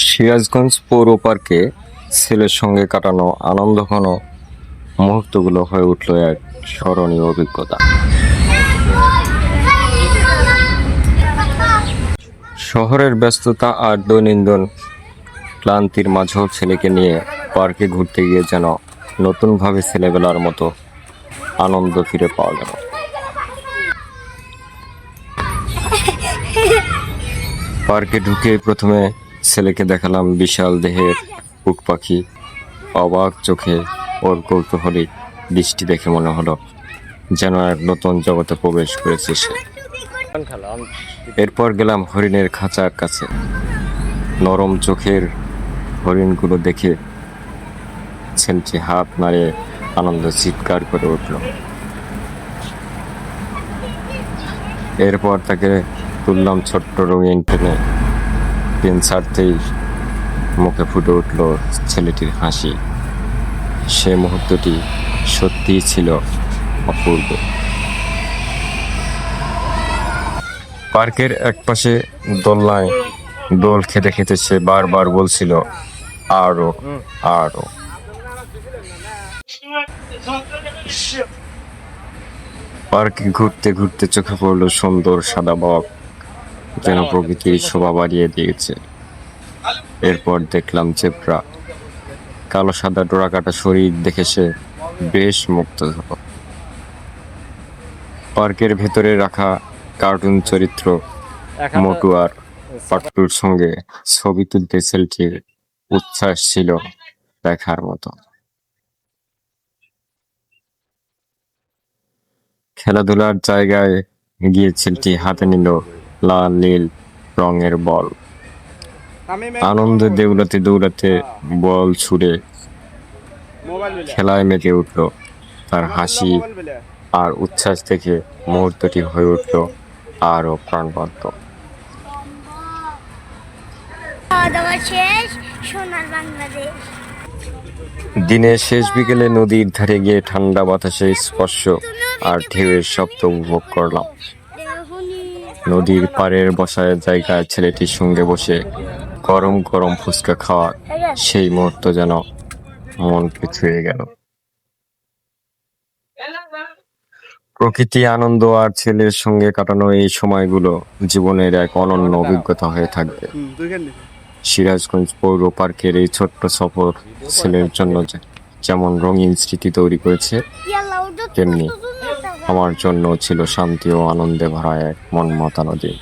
সিরাজগঞ্জ পৌর পার্কে ছেলের সঙ্গে কাটানো আনন্দঘন মুহূর্তগুলো হয়ে উঠল এক স্মরণীয় অভিজ্ঞতা। শহরের ব্যস্ততা আর দৈনন্দিন ক্লান্তির মাঝেও ছেলেকে নিয়ে পার্কে ঘুরতে গিয়ে যেন নতুনভাবে ছেলেবেলার মতো আনন্দ ফিরে পাওয়া গেল। পার্কে ঢুকে প্রথমে ছেলেকে দেখালাম বিশাল দেহের উট পাখি। অবাক চোখে ওর কৌতূহলী দৃষ্টি দেখে মনে হলো যেন এক নতুন জগতে প্রবেশ করেছে সে। এরপর গেলাম হরিণের খাঁচার কাছে। নরম চোখের হরিণগুলো দেখে ছেলেটি হাত নাড়িয়ে আনন্দ চিৎকার করে উঠল। এরপর তাকে তুললাম ছোট্ট রঙিন ট্রেনে। ট্রেন ছাড়তেই মুখে ফুটে উঠল ছেলেটির হাসি। সে মুহূর্তটি সত্যিই ছিল অপূর্ব। পার্কের একপাশে দোলনায় দোল খেতে খেতে সে বারবার বলছিল আরো আরো। পার্কে ঘুরতে ঘুরতে চোখে পড়লো সুন্দর সাদা বক, যেন প্রকৃতির শোভা বাড়িয়ে দিয়েছে। এরপর দেখলাম জেব্রা। কালো সাদা ডোরাকাটা শরীর দেখে সে বেশ মুগ্ধ হলো। পার্কের ভেতরে রাখা কার্টুন চরিত্র মোটু আর পাট্টুর সঙ্গে ছবি তুলতে ছেলেটির উচ্ছ্বাস ছিল দেখার মতো। খেলাধুলার জায়গায় গিয়ে ছেলেটি হাতে নিল লাল নীল রঙের বল। আনন্দে দৌড়াতে দৌড়াতে বল ছুড়ে খেলায় মেতে উঠল। তার হাসি আর উচ্ছ্বাস দেখে মুহূর্তটি হয়ে উঠল আরো প্রাণবন্ত। দিনের শেষ বিকেলে নদীর ধারে গিয়ে ঠান্ডা বাতাসের স্পর্শ আর ঢেউয়ের শব্দ উপভোগ করলাম। নদীর পাড়ের বসার জায়গায় ছেলেটির সঙ্গে বসে গরম গরম ফুচকা খাওয়ার সেই মুহূর্ত যেন মনকে ছুঁয়ে গেল। প্রকৃতি, আনন্দ আর ছেলের সঙ্গে কাটানো এই সময়গুলো জীবনের এক অনন্য অভিজ্ঞতা হয়ে থাকবে। সিরাজগঞ্জ পৌর পার্কের এই ছোট্ট সফর ছেলের জন্য যেমন রঙিন স্মৃতি তৈরি করেছে, তেমনি আমার জন্য ছিল শান্তি ও আনন্দে ভরা এক মন মাতানো দিন।